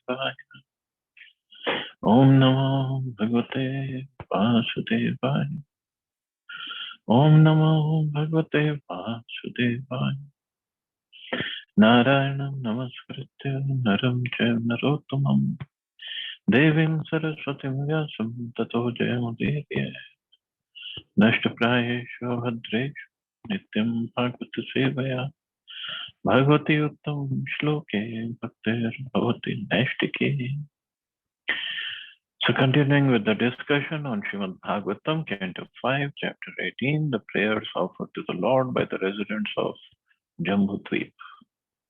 Vasudevaya. Om Namo Bhagavate Vasudevaya. Om Namo Bhagavate Vasudevaya. Narayanam Namaskritya Naram Chaiva Narottamam Devim Saraswatim Vyasam Tato Jayamudiriya Nashtaprayeshu Bhadreshu Nityam Bhagavata Sevaya Bhagavati Uttam Shloke Bhaktir Bhavati Naishtike. So continuing with the discussion on Srimad Bhagavatam, Canto 5, Chapter 18, the prayers offered to the Lord by the residents of Jambudvip.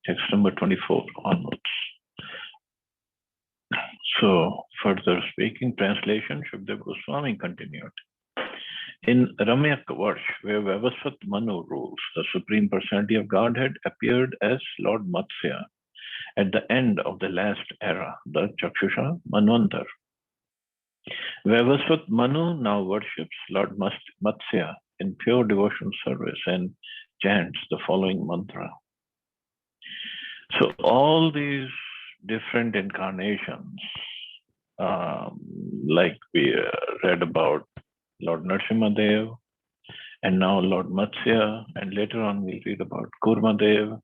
Text number 24 onwards. So further speaking, translation, Shukdev Goswami continued. In Ramyak Varsh, where Vavasvat Manu rules, the Supreme Personality of Godhead appeared as Lord Matsya at the end of the last era, the Chakshusha Manvantar. Vavasvat Manu now worships Lord Matsya in pure devotional service and chants the following mantra. So all these different incarnations, like we read about Lord Nrsimhadev, and now Lord Matsya, and later on we'll read about Kurmadev.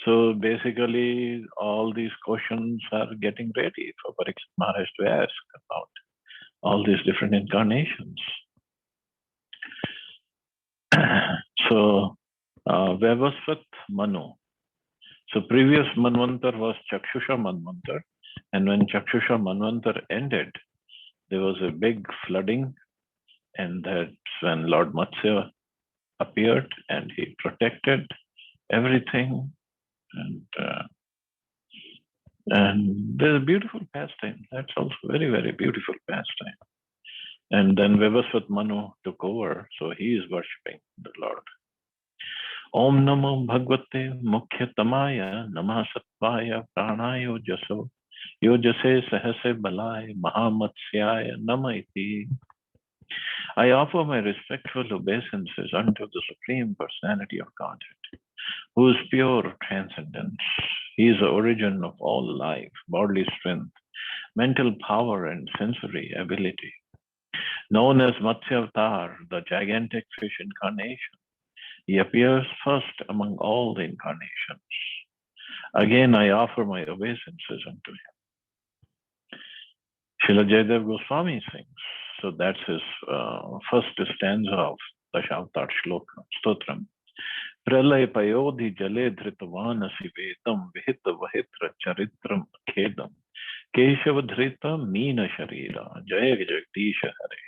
So basically, all these questions are getting ready for Parikshit Maharaj to ask about all these different incarnations. So, Vavasvat Manu. So, previous Manvantar was Chakshusha Manvantar, and when Chakshusha Manvantar ended, there was a big flooding, and that's when Lord Matsya appeared and he protected everything. And there's a beautiful pastime. That's also very, very beautiful pastime. And then Vavasvat Manu took over, so he is worshipping the Lord. Om Namo Bhagavate Mukhyatamaya Namah Sattvaya Pranayo Jaso Yojase Sahase Balai Mahamatsyaya Namaiti. I offer my respectful obeisances unto the Supreme Personality of Godhead, who is pure transcendence. He is the origin of all life, bodily strength, mental power, and sensory ability. Known as Matsya Avatar, the gigantic fish incarnation, he appears first among all the incarnations. Again, I offer my obeisances unto him. Srila Jayadev Goswami sings. So that's his first stanza of Dashavatar Shloka, Stotram. Pralay payodhi jale dhritvanasi vedam vihita vahitra charitram khedam Keshava dhrita meena sharira jaya jagdisha hare.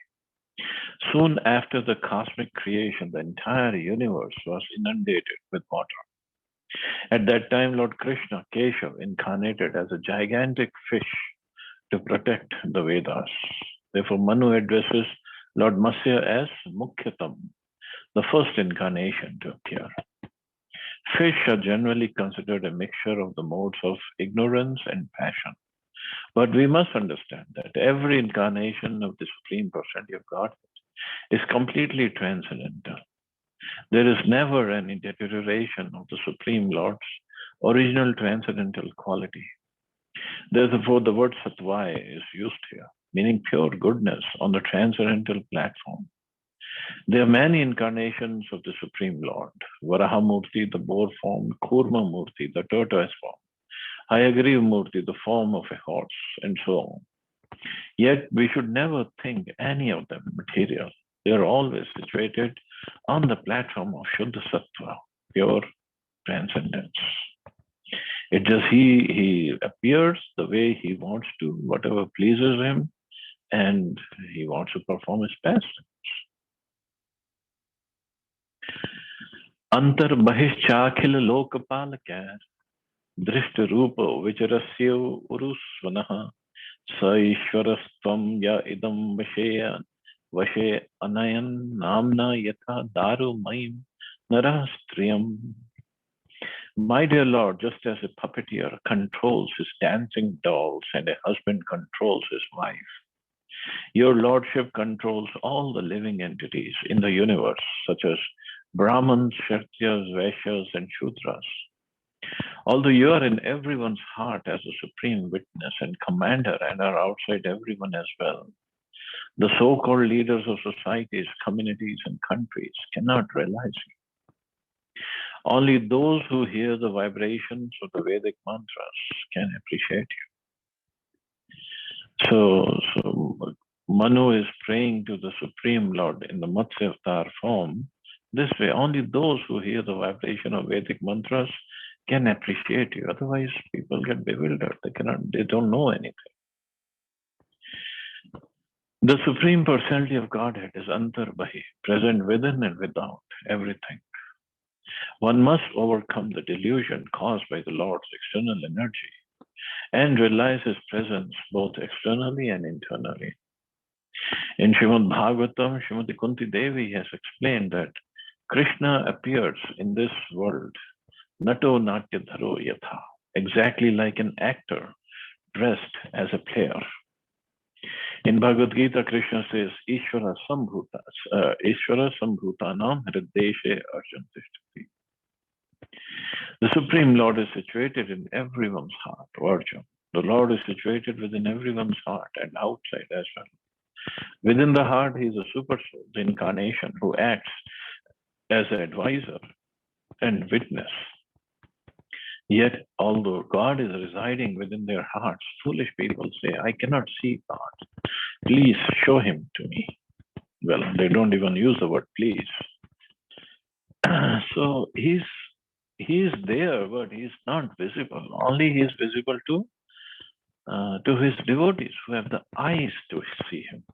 Soon after the cosmic creation, the entire universe was inundated with water. At that time, Lord Krishna, Keshav, incarnated as a gigantic fish to protect the Vedas. Therefore, Manu addresses Lord Matsya as Mukhyatam, the first incarnation to appear. Fish are generally considered a mixture of the modes of ignorance and passion. But we must understand that every incarnation of the Supreme Personality of Godhead is completely transcendental. There is never any deterioration of the Supreme Lord's original transcendental quality. Therefore, the word Satvaya is used here, meaning pure goodness on the transcendental platform. There are many incarnations of the Supreme Lord. Varahamurti, the boar form, Kurma Murti, the tortoise form, Hayagriva Murti, the form of a horse, and so on. Yet we should never think any of them material. They are always situated on the platform of Shuddha Sattva, pure transcendence. It just he appears the way he wants to, whatever pleases him, and he wants to perform his best. Antar Bahishchakhil Lokapalakar Drishta Rupa Vicharasya Urusvanaha Sa Ishwarastvam Ya Idam Vashe Anayan Namna Yatha Daru Maim Narastriyam. My dear Lord, just as a puppeteer controls his dancing dolls and a husband controls his wife, your Lordship controls all the living entities in the universe, such as Brahmins, Kshatriyas, Vaishyas, and Shudras. Although you are in everyone's heart as a supreme witness and commander and are outside everyone as well, the so-called leaders of societies, communities, and countries cannot realize you. Only those who hear the vibrations of the Vedic mantras can appreciate you. So Manu is praying to the Supreme Lord in the Matsya Avatar form. This way, only those who hear the vibration of Vedic mantras can appreciate you. Otherwise, people get bewildered. They don't know anything. The Supreme Personality of Godhead is Antarbahi, present within and without everything. One must overcome the delusion caused by the Lord's external energy and realize his presence both externally and internally. In Srimad Bhagavatam, Srimati Kunti Devi has explained that Krishna appears in this world, Nato Natya Dharo Yatha, exactly like an actor dressed as a player. In Bhagavad Gita, Krishna says, Ishvara Sambhutanam Hrideshe Arjantishti. The Supreme Lord is situated in everyone's heart, Arjun. The Lord is situated within everyone's heart and outside as well. Within the heart, he is a super soul, the incarnation, who acts as an advisor and witness. Yet, although God is residing within their hearts, foolish people say, I cannot see God. Please show him to me. Well, they don't even use the word please. So he's there, but he's not visible. Only he is visible to his devotees who have the eyes to see him.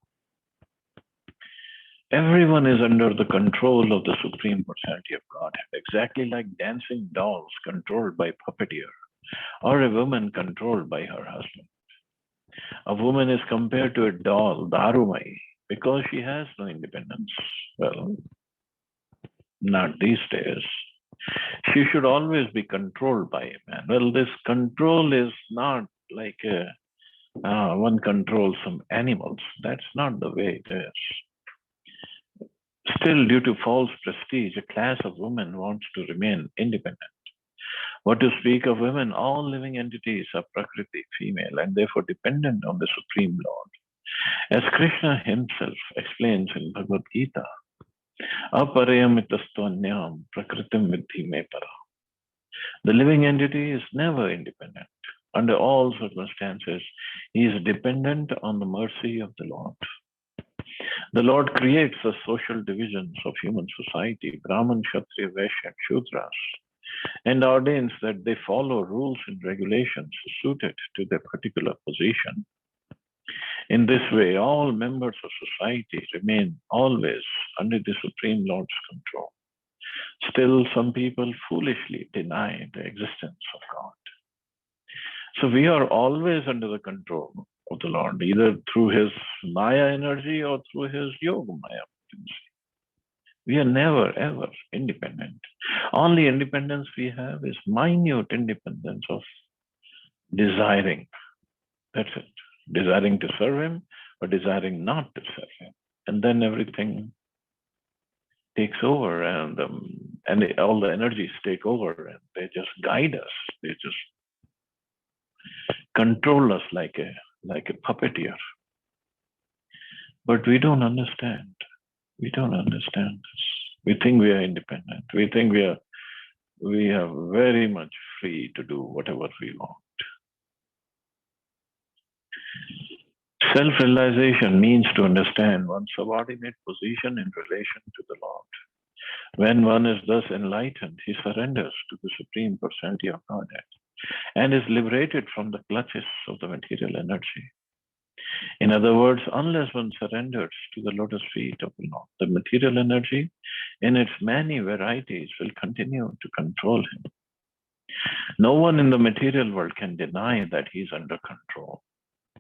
Everyone is under the control of the Supreme Personality of Godhead, exactly like dancing dolls controlled by puppeteer, or a woman controlled by her husband. A woman is compared to a doll, Darumai, because she has no independence. Well, not these days. She should always be controlled by a man. Well, this control is not like one controls some animals. That's not the way it is. Still, due to false prestige, a class of women wants to remain independent. What to speak of women, all living entities are Prakriti, female, and therefore dependent on the Supreme Lord. As Krishna himself explains in Bhagavad Gita, Aparayamitastvanyam Prakritim Vidhi me para. The living entity is never independent. Under all circumstances, he is dependent on the mercy of the Lord. The Lord creates the social divisions of human society, Brahman, Kshatriya, Vaishya, and Shudras, and ordains that they follow rules and regulations suited to their particular position. In this way, all members of society remain always under the Supreme Lord's control. Still, some people foolishly deny the existence of God. So we are always under the control of the Lord, either through his Maya energy or through his Yoga Maya potency. We are never, ever independent. Only independence we have is minute independence of desiring. That's it. Desiring to serve him or desiring not to serve him. And then everything takes over and all the energies take over and they just guide us. They just control us like a puppeteer. But we don't understand. We don't understand this. We think we are independent. We think we are very much free to do whatever we want. Self-realization means to understand one's subordinate position in relation to the Lord. When one is thus enlightened, he surrenders to the Supreme Personality of Godhead and is liberated from the clutches of the material energy. In other words, unless one surrenders to the lotus feet of the Lord, the material energy in its many varieties will continue to control him. No one in the material world can deny that he is under control.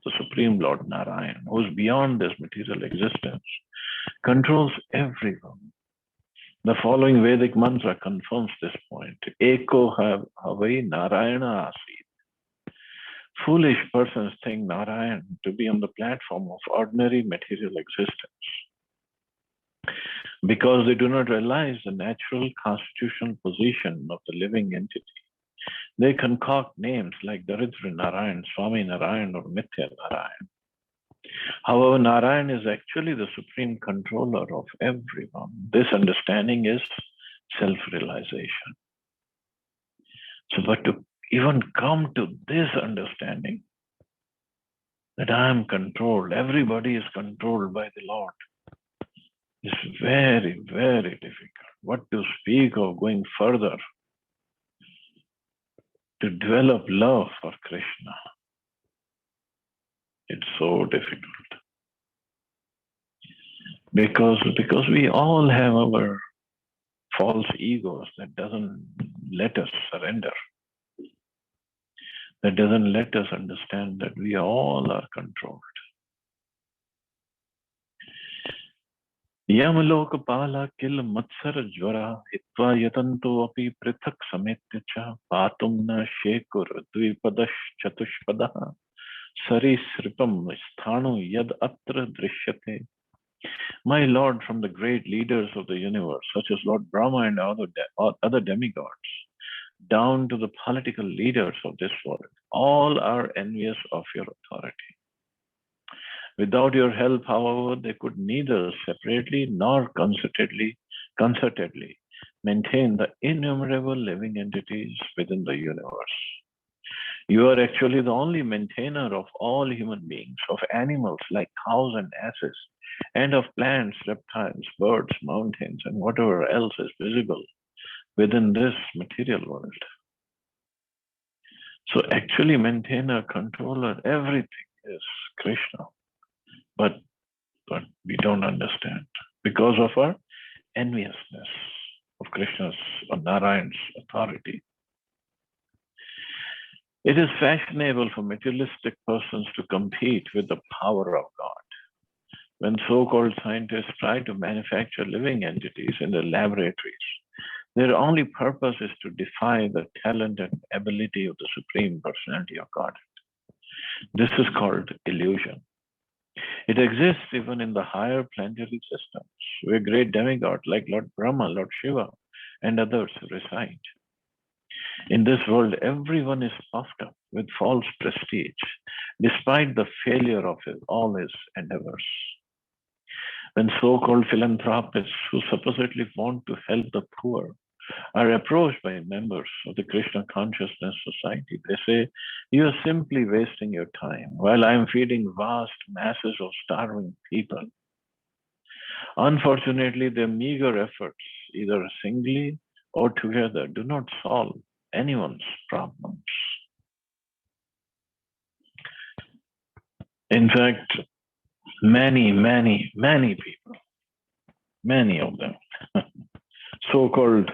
The Supreme Lord Narayan, who is beyond this material existence, controls everyone. The following Vedic mantra confirms this point. Eko havai Narayana asid. Foolish persons think Narayan to be on the platform of ordinary material existence because they do not realize the natural constitutional position of the living entity They concoct names like Daridra Narayan, Swami Narayan, or Mithya Narayan. However, Narayan is actually the supreme controller of everyone. This understanding is self-realization. So, but to even come to this understanding that I am controlled, everybody is controlled by the Lord, is very, very difficult. What to speak of going further to develop love for Krishna? It's so difficult. Because we all have our false egos that doesn't let us surrender, that doesn't let us understand that we all are controlled. Yamalokapala kil matsara jvara hitva yatanto api prithak sametya cha patumna shekur dvipadash chatushpadaha sarisripam sthanu yad atra drishyate. My Lord, from the great leaders of the universe, such as Lord Brahma and other demigods, down to the political leaders of this world, all are envious of your authority. Without your help, however, they could neither separately nor concertedly maintain the innumerable living entities within the universe. You are actually the only maintainer of all human beings, of animals like cows and asses, and of plants, reptiles, birds, mountains, and whatever else is visible within this material world. So actually maintainer, controller, everything is Krishna. But we don't understand because of our enviousness of Krishna's or Narayan's authority. It is fashionable for materialistic persons to compete with the power of God. When so-called scientists try to manufacture living entities in the laboratories, their only purpose is to defy the talent and ability of the Supreme Personality of God. This is called illusion. It exists even in the higher planetary systems, where great demigods like Lord Brahma, Lord Shiva, and others reside. In this world, everyone is puffed up with false prestige, despite the failure of all his endeavors. When so-called philanthropists who supposedly want to help the poor are approached by members of the Krishna Consciousness Society, they say, you are simply wasting your time while I am feeding vast masses of starving people. Unfortunately, their meager efforts, either singly or together, do not solve anyone's problems. In fact, many people, many of them, so-called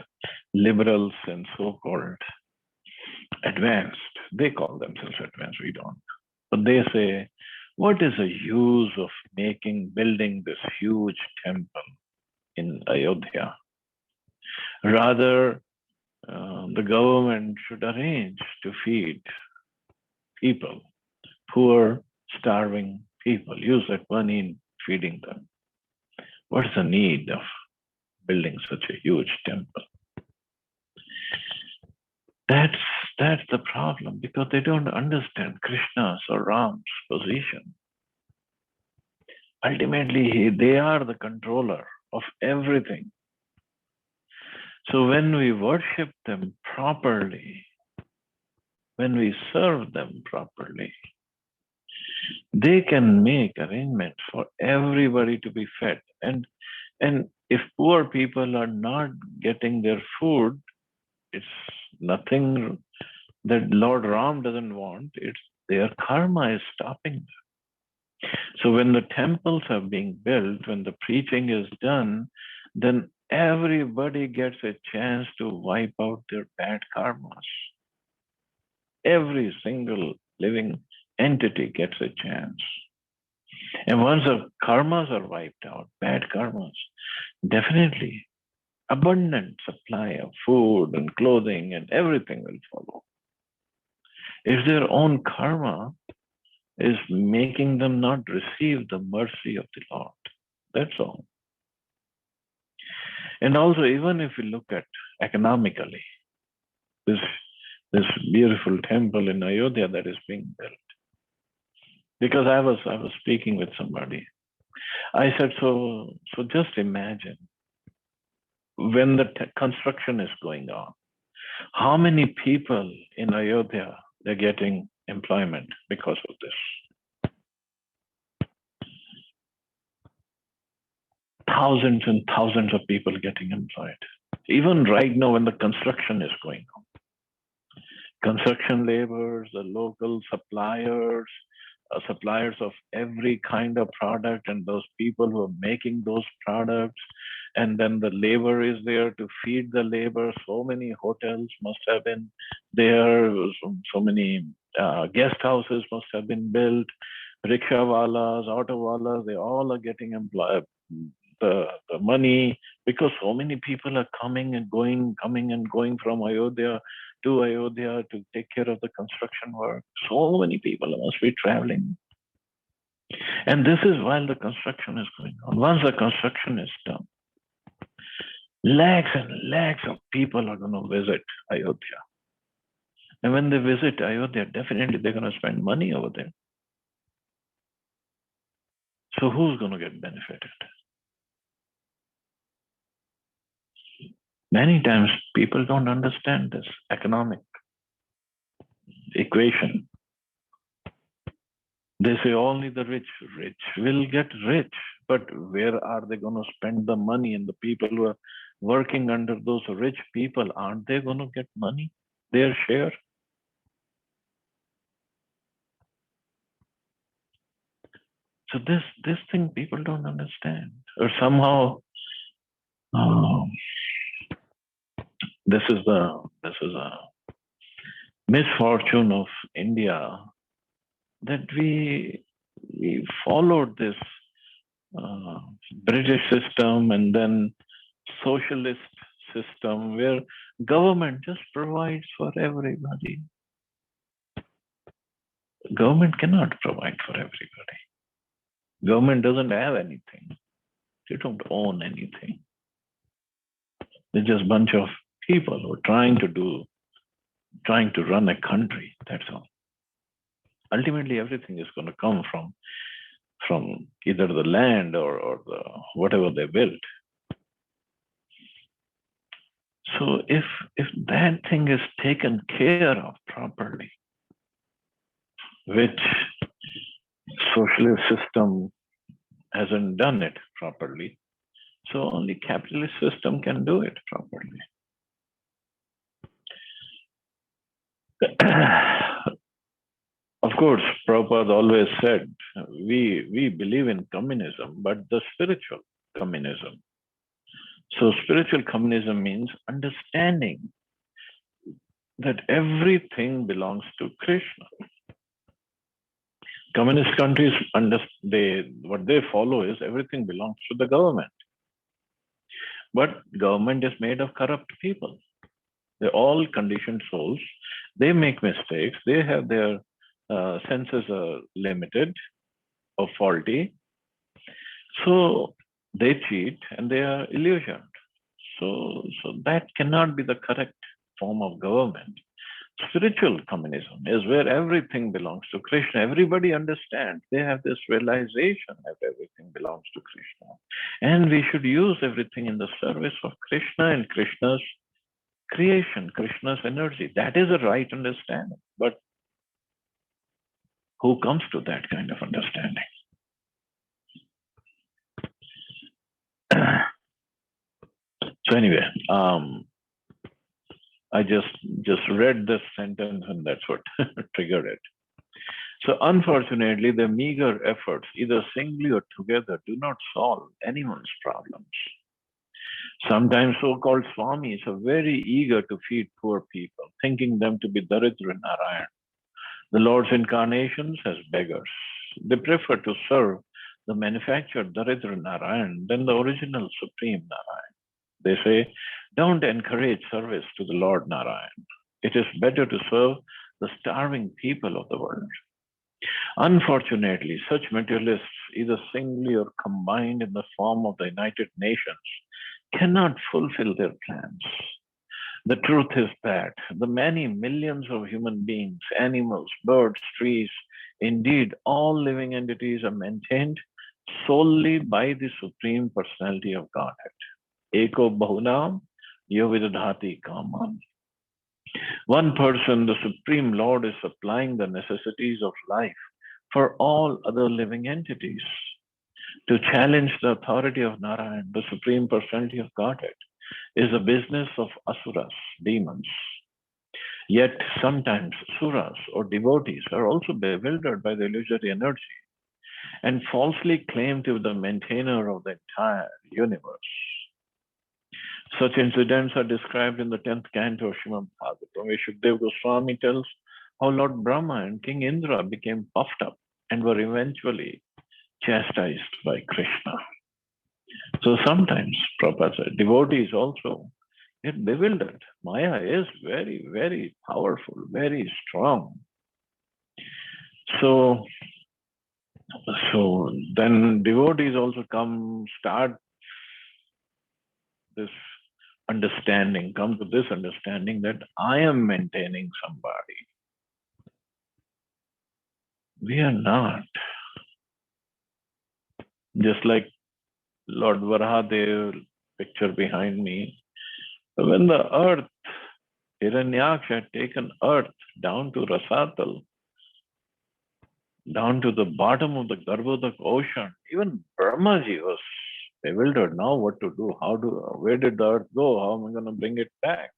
liberals and so-called advanced, they call themselves advanced, we don't. But they say, what is the use of building this huge temple in Ayodhya? Rather, the government should arrange to feed people, poor, starving people, use that money in feeding them. What's the need of building such a huge temple? That's the problem, because they don't understand Krishna's or Ram's position. Ultimately, they are the controller of everything. So when we worship them properly, when we serve them properly, they can make arrangements for everybody to be fed. And if poor people are not getting their food, it's nothing that Lord Ram doesn't want. It's their karma is stopping them. So when the temples are being built, when the preaching is done, then everybody gets a chance to wipe out their bad karmas. Every single living entity gets a chance. And once the karmas are wiped out, bad karmas, definitely abundant supply of food and clothing and everything will follow. If their own karma is making them not receive the mercy of the Lord, that's all. And also, even if we look at economically, this this beautiful temple in Ayodhya that is being built. Because I was speaking with somebody. I said, so just imagine when the construction is going on, how many people in Ayodhya they're getting employment because of this? Thousands and thousands of people getting employed. Even right now when the construction is going on. Construction laborers, the local suppliers, suppliers of every kind of product, and those people who are making those products, and then the labor is there to feed the labor. So many hotels must have been there, so many guest houses must have been built, rickshawalas, autowalas, they all are getting employed, the money, because so many people are coming and going from Ayodhya to take care of the construction work. So many people must be traveling. And this is while the construction is going on. Once the construction is done, lakhs and lakhs of people are going to visit Ayodhya. And when they visit Ayodhya, definitely they're going to spend money over there. So who's going to get benefited? Many times people don't understand this economic equation. They say only the rich will get rich, but where are they going to spend the money? And the people who are working under those rich people, aren't they going to get money, their share? So this thing people don't understand, or somehow this is a misfortune of India, that we followed this British system and then socialist system where government just provides for everybody. Government cannot provide for everybody. Government doesn't have anything. They don't own anything. They're just a bunch of people who are trying to run a country. That's all. Ultimately, everything is going to come from either the land or the whatever they built. So if that thing is taken care of properly, which socialist system hasn't done it properly, so only capitalist system can do it properly. Of course, Prabhupada always said, we believe in communism, but the spiritual communism. So spiritual communism means understanding that everything belongs to Krishna. Communist countries, what they follow is everything belongs to the government. But government is made of corrupt people. They're all conditioned souls. They make mistakes. They have their senses are limited or faulty. So they cheat and they are illusioned. So that cannot be the correct form of government. Spiritual communism is where everything belongs to Krishna. Everybody understands. They have this realization that everything belongs to Krishna. And we should use everything in the service of Krishna and Krishna's creation, Krishna's energy. That is a right understanding. But who comes to that kind of understanding? So anyway, I just read this sentence and that's what triggered it. So unfortunately, the meager efforts, either singly or together, do not solve anyone's problems. Sometimes so-called swamis are very eager to feed poor people, thinking them to be Daridra Narayan, the Lord's incarnations as beggars. They prefer to serve the manufactured Daridra Narayan than the original Supreme Narayan. They say, don't encourage service to the Lord Narayan. It is better to serve the starving people of the world. Unfortunately, such materialists, either singly or combined in the form of the United Nations, cannot fulfill their plans. The truth is that the many millions of human beings, animals, birds, trees, indeed all living entities are maintained solely by the Supreme Personality of Godhead. Eko Bahunam Yovidadhati Kaman. One person, the Supreme Lord, is supplying the necessities of life for all other living entities. To challenge the authority of Narayan, the Supreme Personality of Godhead, is the business of asuras, demons. Yet sometimes suras or devotees are also bewildered by the illusory energy and falsely claim to be the maintainer of the entire universe. Such incidents are described in the 10th canto of Srimad Bhagavatam, where Shukdev Goswami tells how Lord Brahma and King Indra became puffed up and were eventually chastised by Krishna. So sometimes, Prabhupada said, devotees also get bewildered. Maya is very, very powerful, very strong. So then devotees also start this understanding, come to this understanding that I am maintaining somebody. We are not. Just like Lord Varahadev picture behind me, when the earth, Hiranyaksha had taken earth down to Rasatal, down to the bottom of the Garbhodak ocean, even Brahmaji was bewildered now what to do. Where did the earth go? How am I going to bring it back?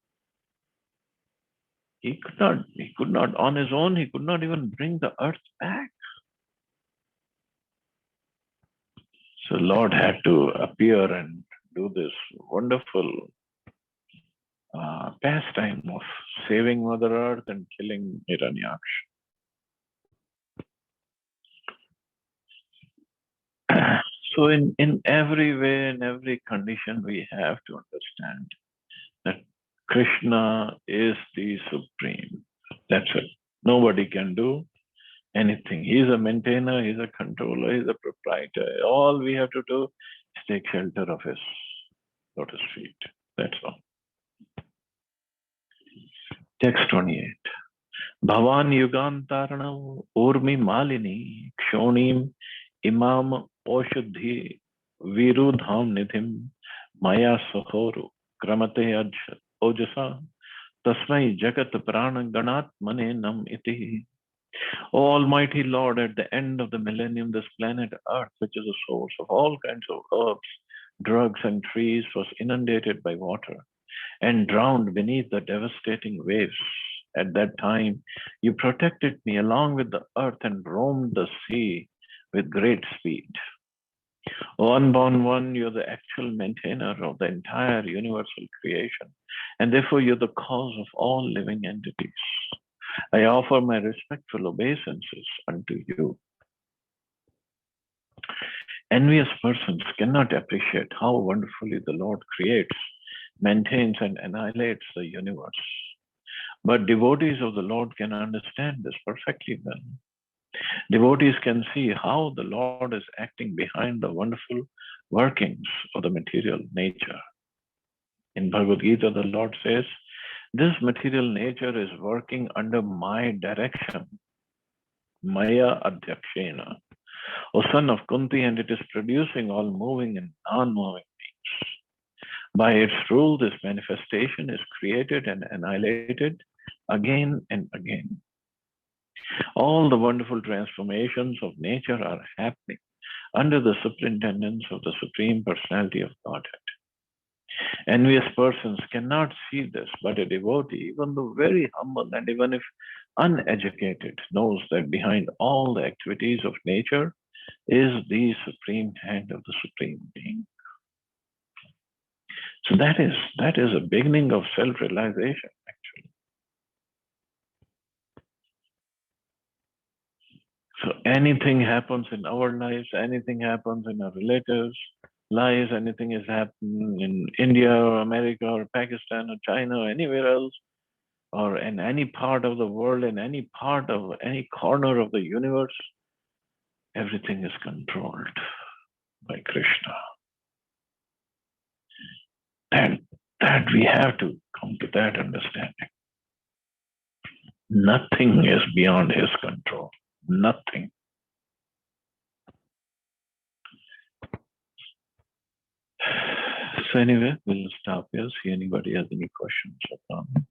He could not on his own, he could not even bring the earth back. So Lord had to appear and do this wonderful pastime of saving Mother Earth and killing Hiranyaksha. So in every way, in every condition, we have to understand that Krishna is the Supreme. That's it. Nobody can do anything. He's a maintainer, he's a controller, he's a proprietor. All we have to do is take shelter of his lotus feet. That's all. Text 28. Bhavan Yugantaranam Urmi Malini Kshonim Imam Oshuddhi Virudham Nidhim Maya Sahoru Kramate Ojasa Tasmai Jagat Prana Ganat Mane Nam Iti. O Almighty Lord, at the end of the millennium, this planet Earth, which is the source of all kinds of herbs, drugs, and trees, was inundated by water and drowned beneath the devastating waves. At that time, you protected me along with the earth and roamed the sea with great speed. O unborn one, you're the actual maintainer of the entire universal creation, and therefore you're the cause of all living entities. I offer my respectful obeisances unto you. Envious persons cannot appreciate how wonderfully the Lord creates, maintains, and annihilates the universe. But devotees of the Lord can understand this perfectly well. Devotees can see how the Lord is acting behind the wonderful workings of the material nature. In Bhagavad Gita, the Lord says, this material nature is working under my direction, Maya Adhyakshena, O son of Kunti, and it is producing all moving and non-moving beings. By its rule, this manifestation is created and annihilated again and again. All the wonderful transformations of nature are happening under the superintendence of the Supreme Personality of Godhead. Envious persons cannot see this, but a devotee, even though very humble and even if uneducated, knows that behind all the activities of nature is the supreme hand of the Supreme Being. So that is a beginning of self-realization, actually. So anything happens in our lives, anything happens in our relatives' lives, anything is happening in India or America or Pakistan or China or anywhere else, or in any part of the world, in any part of any corner of the universe, everything is controlled by Krishna. And that we have to come to that understanding. Nothing is beyond his control. Nothing. So anyway, we'll stop here. See anybody has any questions or comments.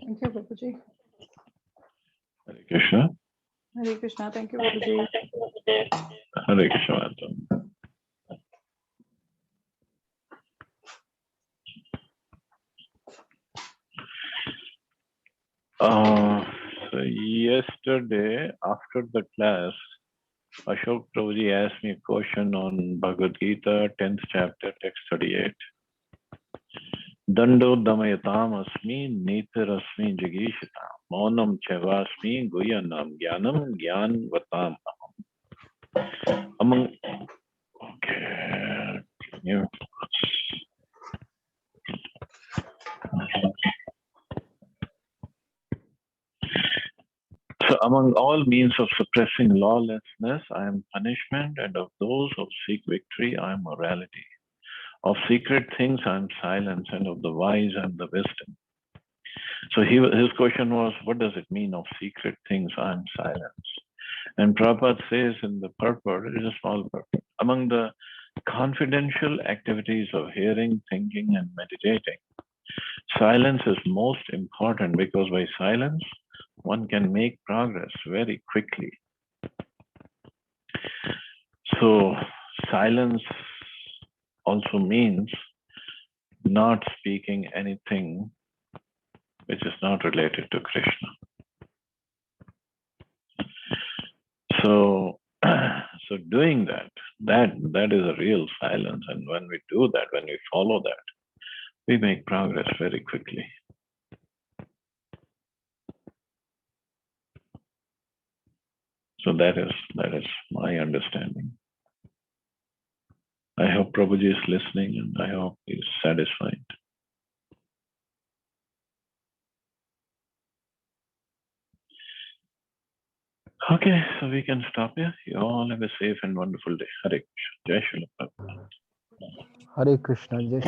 Thank you, Babuji. Hare Krishna. Hare Krishna. Thank you, Babuji. Hare Krishna. So yesterday after the class, Ashok Prabhuji asked me a question on Bhagavad Gita, 10th chapter, text 38. Dando damayatam asmi netarasmi jagishita maunam chevasmi guyanam jnanam gyanvatam aham. Among okay, yeah. So among all means of suppressing lawlessness, I am punishment, and of those who seek victory, I am morality. Of secret things, I am silence, and of the wise, I am the wisdom. So his question was, what does it mean of secret things, I am silence? And Prabhupada says in the purport, it is a small purport, among the confidential activities of hearing, thinking, and meditating, silence is most important because by silence, one can make progress very quickly. So silence also means not speaking anything which is not related to Krishna. So, so doing that is a real silence. And when we do that, when we follow that, we make progress very quickly. So that is my understanding. I hope Prabhuji is listening, and I hope he is satisfied. Okay, so we can stop here. You all have a safe and wonderful day. Hare Krishna. Jai Srila Prabhupada. Hare Krishna. Jai